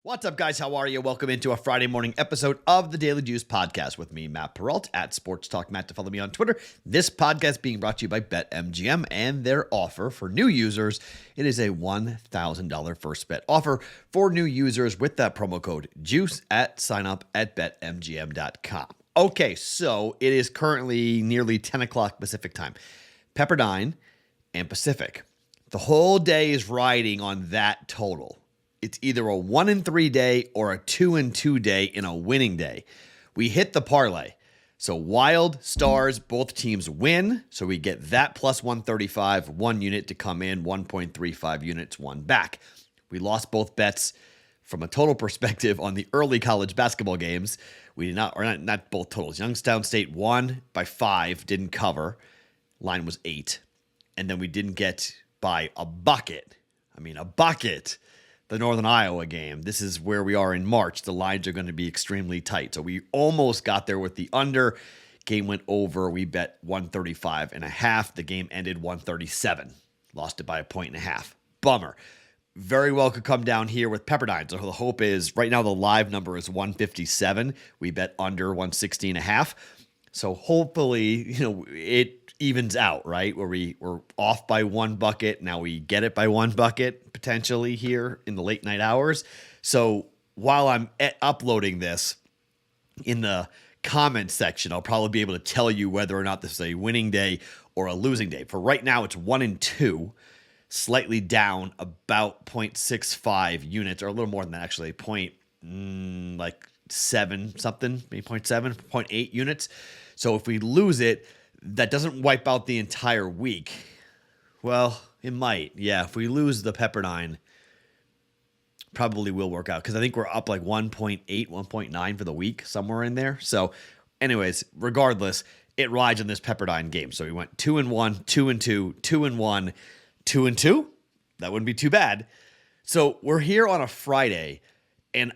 What's up, guys? How are you? Welcome into a Friday morning episode of the Daily Juice Podcast with me, Matt Perrault, at Sports Talk Matt, to follow me on Twitter. This podcast being brought to you by BetMGM and their offer for new users. It is a $1,000 first bet offer for new users with that promo code JUICE at sign up at BetMGM.com. Okay, so it is currently nearly 10 o'clock Pacific time. Pepperdine and Pacific. The whole day is riding on that total. It's either a 1-3 day or a 2-2 day in a winning day. We hit the parlay. So Wild, Stars, both teams win. So we get that plus 135, 1 unit to come in, 1.35 units, 1 back. We lost both bets from a total perspective on the early college basketball games. We did not both totals. Youngstown State won by 5, didn't cover. Line was 8. And then we didn't get by a bucket. The Northern Iowa game. This is where we are in March. The lines are going to be extremely tight. So we almost got there with the under. Game went over. We bet 135.5. The game ended 137. Lost it by 1.5. Bummer. Very well could come down here with Pepperdine. So the hope is right now the live number is 157. We bet under 160.5. So hopefully, it evens out, right? Where we're off by 1 bucket. Now we get it by 1 bucket potentially here in the late night hours. So while I'm uploading this in the comments section, I'll probably be able to tell you whether or not this is a winning day or a losing day. For right now, it's 1-2, slightly down about 0.65 units, or a little more than that actually, seven something, maybe 0.7, 0.8 units. So if we lose it, that doesn't wipe out the entire week. Well, it might. Yeah, if we lose the Pepperdine, probably will work out because I think we're up like 1.8, 1.9 for the week, somewhere in there. So anyways, regardless, it rides on this Pepperdine game. So we went 2-1, 2-2, 2-1, 2-2. That wouldn't be too bad. So we're here on a Friday, and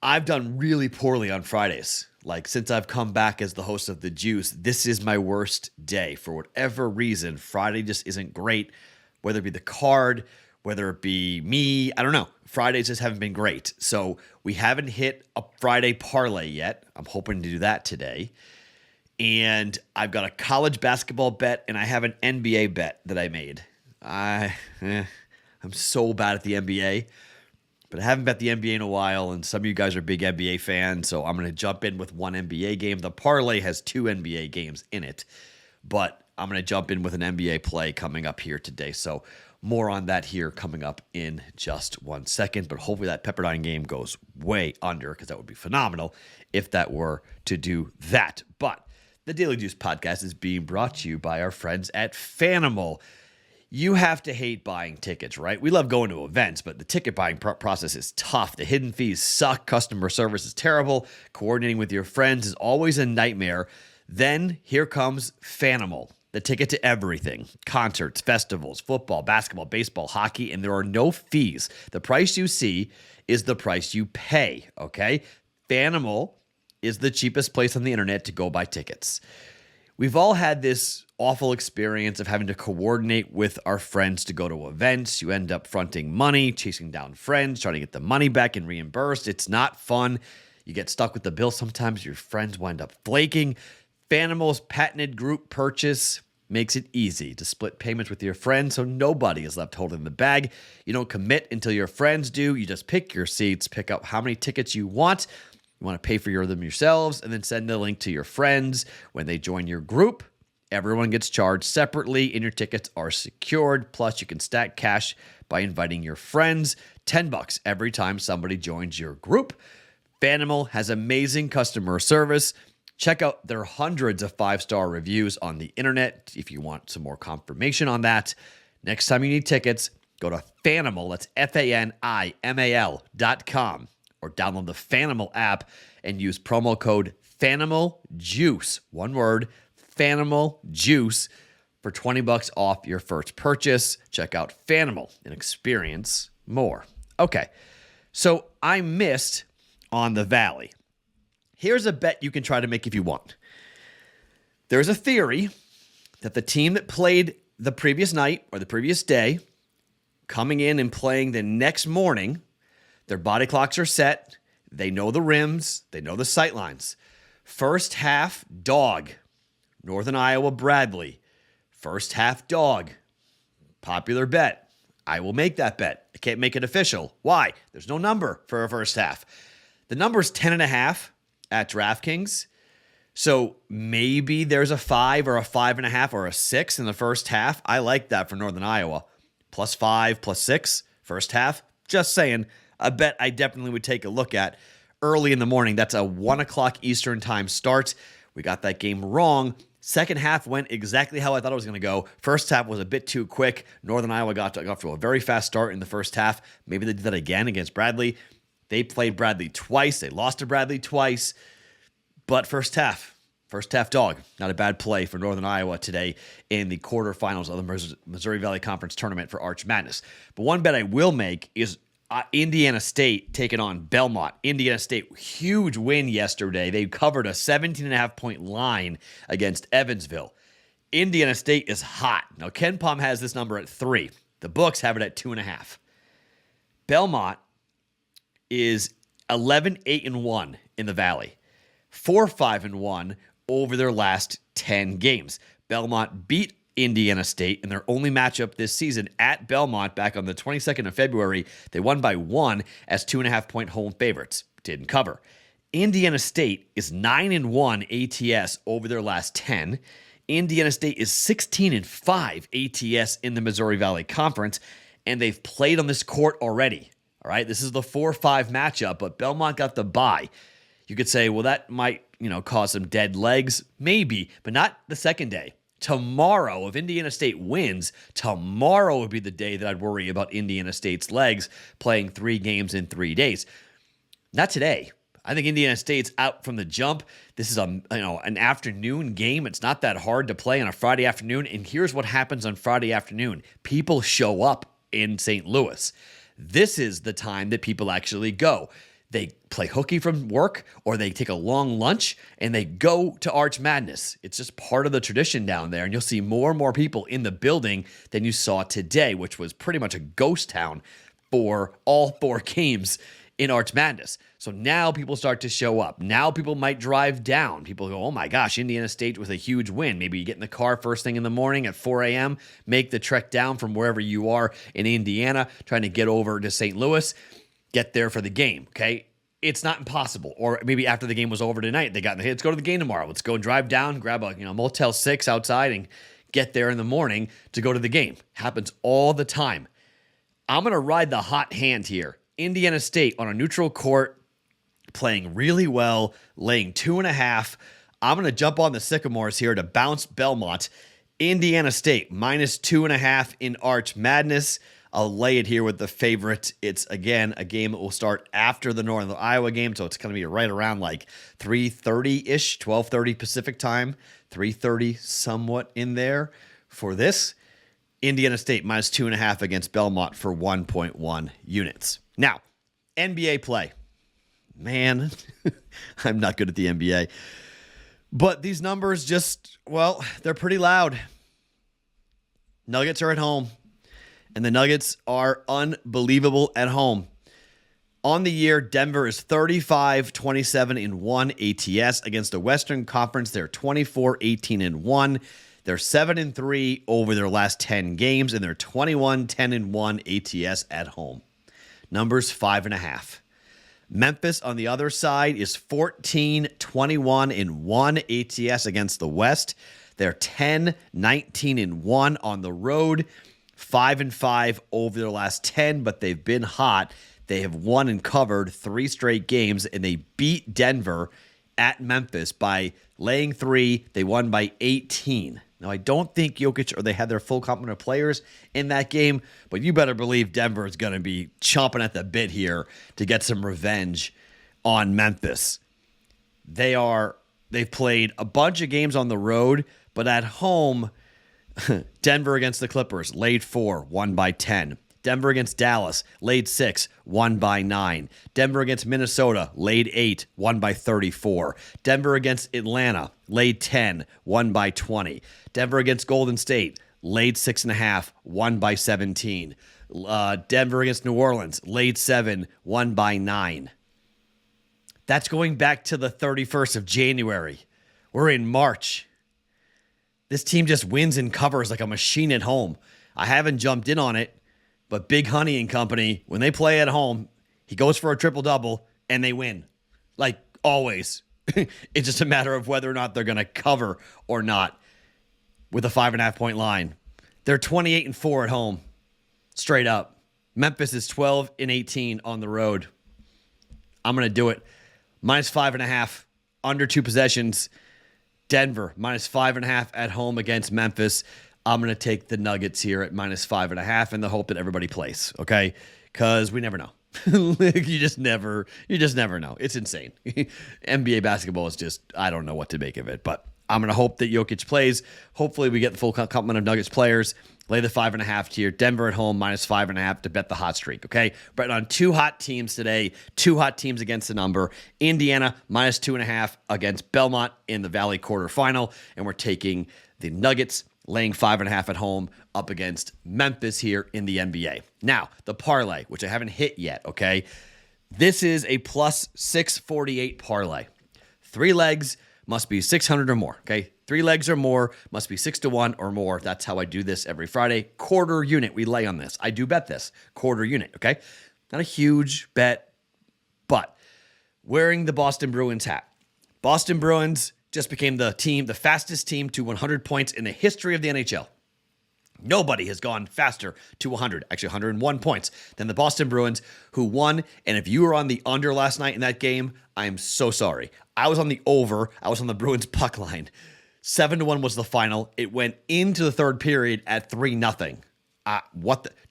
I've done really poorly on Fridays. Like, since I've come back as the host of The Juice, this is my worst day. For whatever reason, Friday just isn't great, whether it be the card, whether it be me, I don't know. Fridays just haven't been great. So we haven't hit a Friday parlay yet. I'm hoping to do that today. And I've got a college basketball bet, and I have an NBA bet that I made. I'm so bad at the NBA. But I haven't bet the NBA in a while, and some of you guys are big NBA fans, so I'm going to jump in with one NBA game. The parlay has 2 NBA games in it, but I'm going to jump in with an NBA play coming up here today. So more on that here coming up in just 1 second, but hopefully that Pepperdine game goes way under, because that would be phenomenal if that were to do that. But the Daily Juice Podcast is being brought to you by our friends at Fanimal. You have to hate buying tickets, right? We love going to events, but the ticket buying process is tough. The hidden fees suck. Customer service is terrible. Coordinating with your friends is always a nightmare. Then here comes Fanimal, the ticket to everything. Concerts, festivals, football, basketball, baseball, hockey, and there are no fees. The price you see is the price you pay, okay? Fanimal is the cheapest place on the internet to go buy tickets. We've all had this awful experience of having to coordinate with our friends to go to events. You end up fronting money, chasing down friends, trying to get the money back and reimbursed. It's not fun. You get stuck with the bill sometimes. Your friends wind up flaking. Fanimal's patented group purchase makes it easy to split payments with your friends, so nobody is left holding the bag. You don't commit until your friends do. You just pick your seats, pick up how many tickets you want. You want to pay for them yourselves, and then send the link to your friends. When they join your group, everyone gets charged separately, and your tickets are secured. Plus, you can stack cash by inviting your friends. $10 every time somebody joins your group. Fanimal has amazing customer service. Check out their hundreds of 5-star reviews on the internet if you want some more confirmation on that. Next time you need tickets, go to Fanimal. That's FANIMAL.com. Or download the Fanimal app and use promo code FANIMALJUICE. One word, FANIMALJUICE, for $20 off your first purchase. Check out Fanimal and experience more. Okay, so I missed on the Valley. Here's a bet you can try to make if you want. There's a theory that the team that played the previous night or the previous day, coming in and playing the next morning, Their body clocks are set. They know the rims. They know the sight lines. First half, dog. Northern Iowa, Bradley. First half, dog. Popular bet. I will make that bet. I can't make it official. Why? There's no number for a first half. The number's 10.5 at DraftKings. So maybe there's a 5 or a 5.5 or a 6 in the first half. I like that for Northern Iowa. +5, +6, first half. Just saying, a bet I definitely would take a look at early in the morning. That's a 1 o'clock Eastern time start. We got that game wrong. Second half went exactly how I thought it was going to go. First half was a bit too quick. Northern Iowa got off to a very fast start in the first half. Maybe they did that again against Bradley. They played Bradley twice. They lost to Bradley twice. But first half dog. Not a bad play for Northern Iowa today in the quarterfinals of the Missouri Valley Conference Tournament for Arch Madness. But one bet I will make is Indiana State taking on Belmont. Indiana State, huge win yesterday. They covered a 17.5-point line against Evansville. Indiana State is hot. Now, Ken Pom has this number at 3. The books have it at 2.5. Belmont is 11-8-1 in the Valley. 4-5-1 over their last 10 games. Belmont beat Indiana State in their only matchup this season at Belmont back on the 22nd of February. They won by 1 as 2.5-point home favorites. Didn't cover. Indiana State is 9-1 ATS over their last 10. Indiana State is 16-5 ATS in the Missouri Valley Conference, and they've played on this court already. All right, this is the 4-5 matchup, but Belmont got the bye. You could say, well, that might, cause some dead legs. Maybe, but not the second day. Tomorrow, if Indiana State wins, tomorrow would be the day that I'd worry about Indiana State's legs playing 3 games in 3 days. Not today. I think Indiana State's out from the jump. This is an afternoon game. It's not that hard to play on a Friday afternoon. And here's what happens on Friday afternoon. People show up in St. Louis. This is the time that people actually go. They play hooky from work, or they take a long lunch and they go to Arch Madness. It's just part of the tradition down there, and you'll see more and more people in the building than you saw today, which was pretty much a ghost town for all 4 games in Arch Madness. So now people start to show up. Now people might drive down. People go, oh my gosh, Indiana State with a huge win. Maybe you get in the car first thing in the morning at 4 a.m., make the trek down from wherever you are in Indiana, trying to get over to St. Louis, get there for the game, okay? It's not impossible. Or maybe after the game was over tonight, they got, hey, let's go to the game tomorrow. Let's go drive down, grab a Motel 6 outside and get there in the morning to go to the game. Happens all the time. I'm going to ride the hot hand here. Indiana State on a neutral court, playing really well, laying 2.5. I'm going to jump on the Sycamores here to bounce Belmont. Indiana State, -2.5 in Arch Madness. I'll lay it here with the favorite. It's, again, a game that will start after the Northern Iowa game, so it's going to be right around like 3:30-ish, 12:30 Pacific time, 3:30 somewhat in there for this. Indiana State -2.5 against Belmont for 1.1 units. Now, NBA play. Man, I'm not good at the NBA. But these numbers they're pretty loud. Nuggets are at home. And the Nuggets are unbelievable at home. On the year, Denver is 35-27-1 ATS against the Western Conference. They're 24-18-1. They're 7-3 over their last 10 games, and they're 21-10-1 ATS at home. Numbers 5.5. Memphis on the other side is 14-21-1 ATS against the West. They're 10-19-1 on the road. 5-5 over their last 10, but they've been hot. They have won and covered 3 straight games, and they beat Denver at Memphis by laying 3. They won by 18. Now, I don't think Jokic or they had their full complement of players in that game, but you better believe Denver is going to be chomping at the bit here to get some revenge on Memphis. They've played a bunch of games on the road, but at home, Denver against the Clippers, laid 4, won by 10. Denver against Dallas, laid 6, won by 9. Denver against Minnesota, laid 8, won by 34. Denver against Atlanta, laid 10, won by 20. Denver against Golden State, laid 6.5, won by 17. Denver against New Orleans, laid 7, won by 9. That's going back to the 31st of January. We're in March. This team just wins and covers like a machine at home. I haven't jumped in on it, but Big Honey and company, when they play at home, he goes for a triple-double, and they win. Like, always. It's just a matter of whether or not they're going to cover or not with a 5.5-point line. They're 28-4 at home, straight up. Memphis is 12-18 on the road. I'm going to do it. -5.5, under 2 possessions. Denver, -5.5 at home against Memphis. I'm going to take the Nuggets here at -5.5 in the hope that everybody plays, okay? Because we never know. You just never know. It's insane. NBA basketball is just, I don't know what to make of it, but I'm going to hope that Jokic plays. Hopefully we get the full complement of Nuggets players. Lay the 5.5 here. Denver at home, -5.5 to bet the hot streak, okay? But on 2 hot teams today, 2 hot teams against the number. Indiana, -2.5 against Belmont in the Valley quarterfinal. And we're taking the Nuggets, laying 5.5 at home up against Memphis here in the NBA. Now, the parlay, which I haven't hit yet, okay? This is a +648 parlay. 3 legs must be 600 or more, okay? 3 legs or more must be 6-1 or more. That's how I do this every Friday. Quarter unit, we lay on this. I do bet this. Quarter unit, okay? Not a huge bet, but wearing the Boston Bruins hat. Boston Bruins just became the fastest team to 100 points in the history of the NHL. Nobody has gone faster to 100, actually 101 points than the Boston Bruins, who won. And if you were on the under last night in that game, I am so sorry. I was on the over. I was on the Bruins puck line. 7-1 was the final. It went into the third period at 3-0.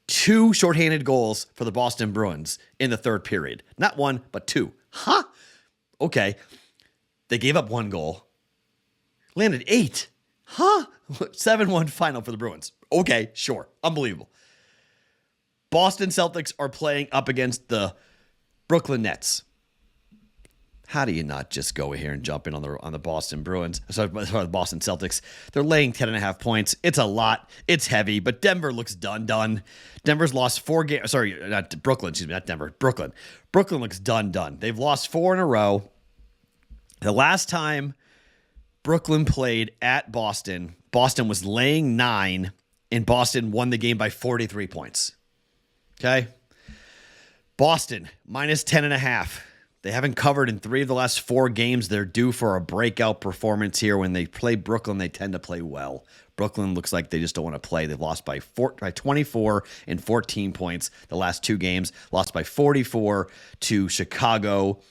2 shorthanded goals for the Boston Bruins in the third period. Not 1, but 2. Huh? Okay. They gave up 1 goal. Landed 8. Huh? 7-1 final for the Bruins. Okay, sure. Unbelievable. Boston Celtics are playing up against the Brooklyn Nets. How do you not just go here and jump in on the Boston Bruins? Sorry, the Boston Celtics. They're laying 10.5 points. It's a lot. It's heavy, but Denver looks done. Denver's lost 4 games. Sorry, not Brooklyn. Excuse me, not Denver. Brooklyn. Brooklyn looks done. They've lost 4 in a row. The last time Brooklyn played at Boston, Boston was laying 9, and Boston won the game by 43 points. Okay? Boston, -10.5. They haven't covered in 3 of the last 4 games. They're due for a breakout performance here. When they play Brooklyn, they tend to play well. Brooklyn looks like they just don't want to play. They've lost by 24 and 14 points the last 2 games. Lost by 44 to Chicago.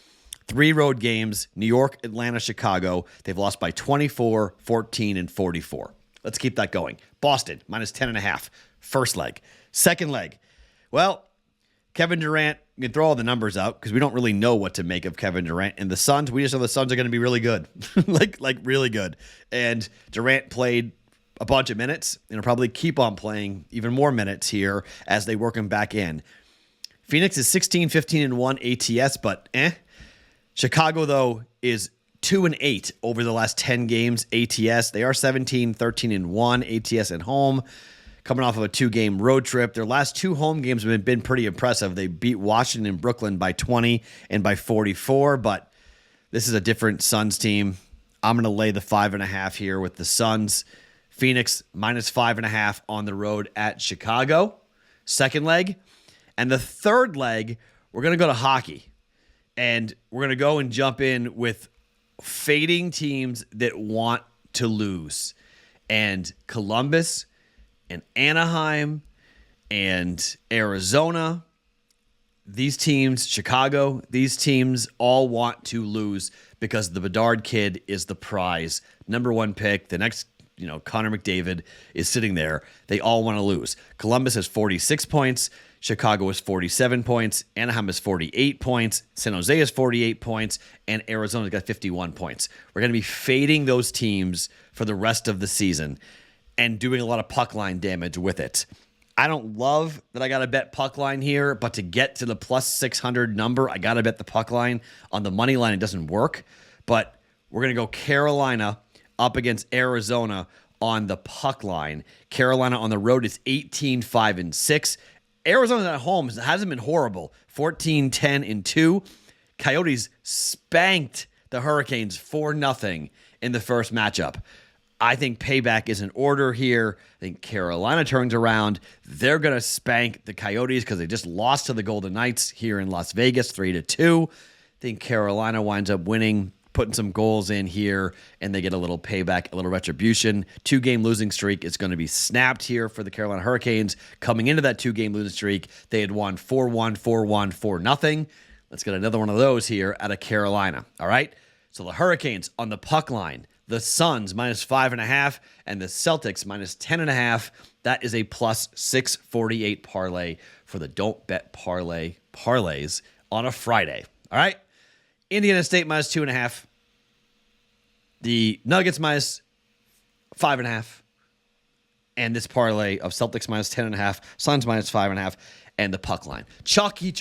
3 road games, New York, Atlanta, Chicago. They've lost by 24, 14, and 44. Let's keep that going. Boston, -10.5. First leg. Second leg. Well, Kevin Durant, you can throw all the numbers out because we don't really know what to make of Kevin Durant. And the Suns, we just know the Suns are going to be really good. like really good. And Durant played a bunch of minutes and will probably keep on playing even more minutes here as they work him back in. Phoenix is 16-15-1 ATS, but Chicago, though, is 2-8 over the last 10 games ATS. They are 17-13-1 ATS at home, coming off of a 2-game road trip. Their last 2 home games have been pretty impressive. They beat Washington and Brooklyn by 20 and by 44, but this is a different Suns team. I'm going to lay the 5.5 here with the Suns. Phoenix -5.5 on the road at Chicago. Second leg. And the third leg, we're going to go to hockey. And we're going to go and jump in with fading teams that want to lose. And Columbus and Anaheim and Arizona, these teams, Chicago, these teams all want to lose because the Bedard kid is the prize. Number 1 pick. The next, Connor McDavid is sitting there. They all want to lose. Columbus has 46 points. Chicago is 47 points. Anaheim is 48 points. San Jose is 48 points. And Arizona's got 51 points. We're going to be fading those teams for the rest of the season and doing a lot of puck line damage with it. I don't love that I got to bet puck line here, but to get to the +600 number, I got to bet the puck line. On the money line, it doesn't work. But we're going to go Carolina up against Arizona on the puck line. Carolina on the road is 18-5-6. Arizona at home hasn't been horrible. 14-10-2. Coyotes spanked the Hurricanes 4-0 in the first matchup. I think payback is in order here. I think Carolina turns around. They're going to spank the Coyotes because they just lost to the Golden Knights here in Las Vegas 3-2. I think Carolina winds up winning, putting some goals in here, and they get a little payback, a little retribution. 2-game losing streak is going to be snapped here for the Carolina Hurricanes. Coming into that 2-game losing streak, they had won 4-1, 4-1, 4-0. Let's get another one of those here out of Carolina. All right? So the Hurricanes on the puck line, the Suns -5.5, and the Celtics -10.5. That is a plus 648 parlay for the Don't Bet parlays on a Friday. All right? Indiana State -2.5. The Nuggets -5.5. And this parlay of Celtics -10.5, Suns -5.5, and the puck line. Chalky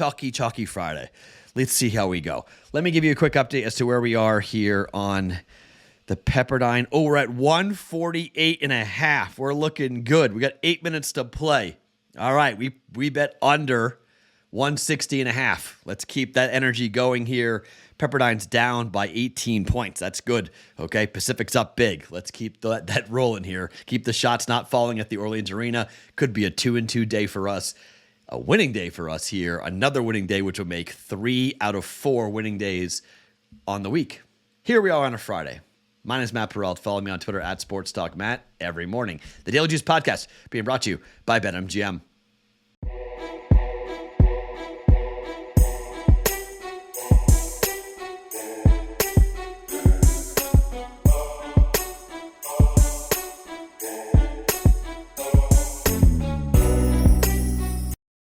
Friday. Let's see how we go. Let me give you a quick update as to where we are here on the Pepperdine. Oh, we're at 148.5. We're looking good. We got 8 minutes to play. All right, we bet under 160.5. Let's keep that energy going here. Pepperdine's down by 18 points. That's good. Okay, Pacific's up big. Let's keep that rolling here. Keep the shots not falling at the Orleans Arena. Could be a 2-2 day for us. A winning day for us here. Another winning day, which will make 3 out of 4 winning days on the week. Here we are on a Friday. My name is Matt Perrault. Follow me on Twitter @SportsTalkMatt every morning. The Daily Juice Podcast being brought to you by BetMGM.